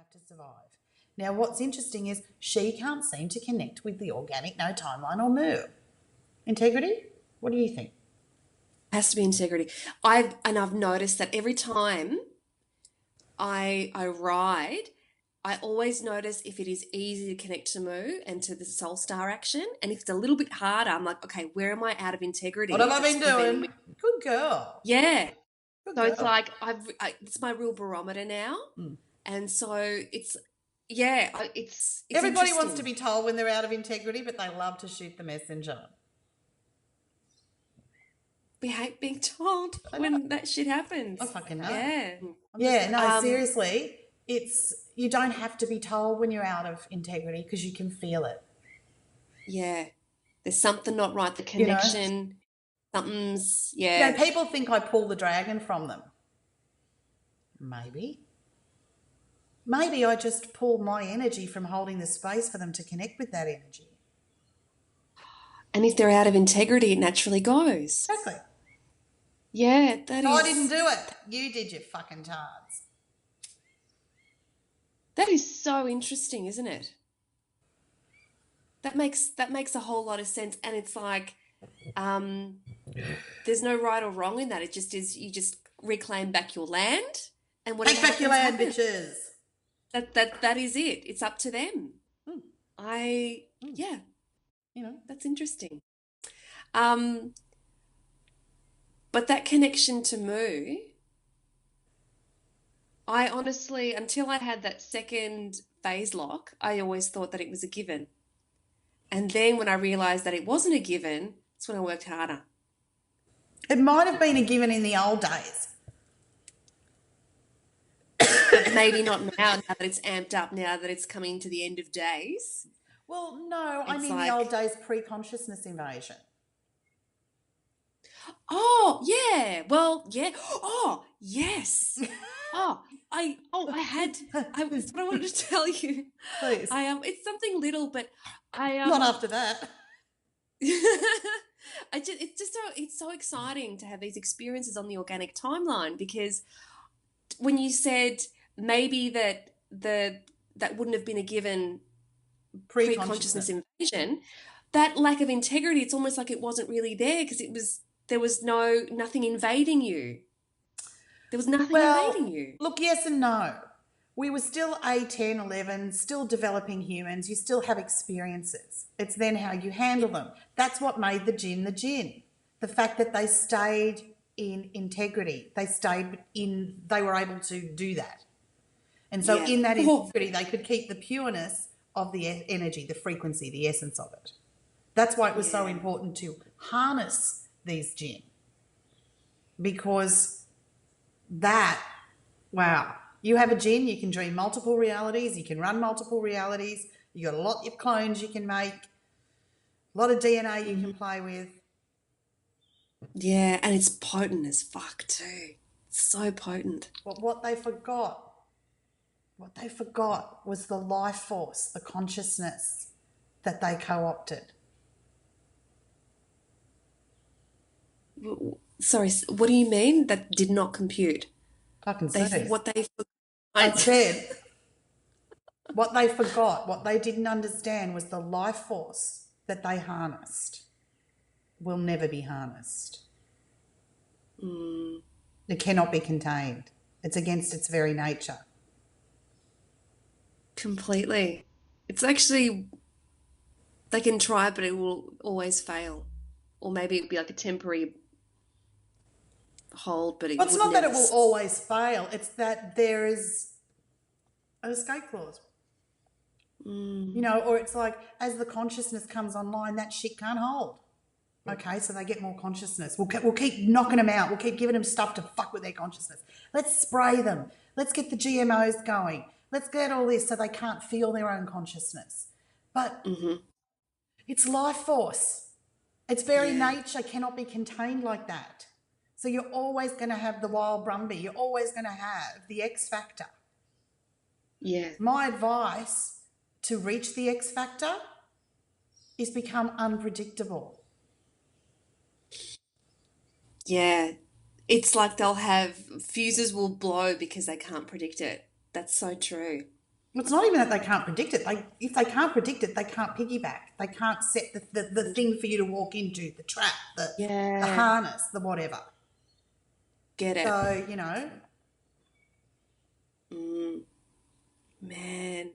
have to survive. Now, what's interesting is she can't seem to connect with the organic no timeline or moo. Integrity? What do you think? Has to be integrity. I've noticed that every time I ride, I always notice if it is easy to connect to Moo and to the Soul Star action, and if it's a little bit harder, I'm like, okay, where am I out of integrity? What have I that's been preventing doing? me? Good girl. Yeah. Good So it's girl. like it's my real barometer now, and so it's it's Everybody wants to interesting. be told when they're out of integrity, but they love to shoot the messenger. We hate being told I know. when that shit happens. I fucking know. Yeah. Yeah, no, seriously. You don't have to be told when you're out of integrity because you can feel it. Yeah. There's something not right. The You know? connection, something's, You know, yeah. people think I pull the dragon from them. Maybe. Maybe I just pull my energy from holding the space for them to connect with that energy. And if they're out of integrity, it naturally goes. Exactly. Yeah, that I is. didn't do it. You did, you fucking tards. That is so interesting, isn't it? That makes a whole lot of sense, and it's like, there's no right or wrong in that. It just is. You just reclaim back your land, and whatever Take back your happens, land, happens. bitches. That is it. It's up to them. Yeah, You know. that's interesting. But that connection to Moo, I honestly, until I had that second phase lock, I always thought that it was a given. And then when I realized that it wasn't a given, that's when I worked harder. It might have been a given in the old days. But maybe not now that it's amped up, now that it's coming to the end of days. Well, no, I It's mean the like, old days pre-consciousness invasion. oh, yeah. Well, yeah. Oh, yes. I had, that's what I wanted to tell you. Please. It's something little, but Not after that. it's so exciting to have these experiences on the organic timeline, because when you said maybe that wouldn't have been a given pre-consciousness invasion, that lack of integrity, it's almost like it wasn't really there because there was nothing invading you. There was nothing invading you. Look, yes and no. We were still 8, 10, 11, still developing humans. You still have experiences. It's then how you handle them. That's what made the jinn the jinn. The fact that they stayed in integrity. They were able to do that. And so in that integrity, they could keep the pureness of the energy, the frequency, the essence of it. That's why it was so important to harness these jinn. Because wow. You have a jinn, you can dream multiple realities, you can run multiple realities, you got a lot of clones you can make, a lot of DNA you can play with. Yeah, and it's potent as fuck too. It's so potent. But what they forgot was the life force, the consciousness that they co-opted. Sorry, what do you mean that did not compute? I said what they forgot, what they didn't understand was the life force that they harnessed will never be harnessed. It cannot be contained. It's against its very nature. Completely. It's actually, they can try, but it will always fail. Or maybe it'd be like a temporary hold, but it's not that it will always fail. It's that there is an escape clause. You know, or it's like as the consciousness comes online, that shit can't hold. Okay, so they get more consciousness. We'll keep knocking them out. We'll keep giving them stuff to fuck with their consciousness. Let's spray them. Let's get the GMOs going. Let's get all this so they can't feel their own consciousness. But it's life force. Its very nature cannot be contained like that. So you're always going to have the wild Brumby. You're always going to have the X factor. Yeah. My advice to reach the X factor is become unpredictable. Yeah. It's like they'll have fuses will blow because they can't predict it. That's so true. It's not even that they can't predict it. Like, if they can't predict it, they can't piggyback. They can't set the thing for you to walk into, the trap, the Yeah, harness, the whatever. get it. So, you know, Mm, man.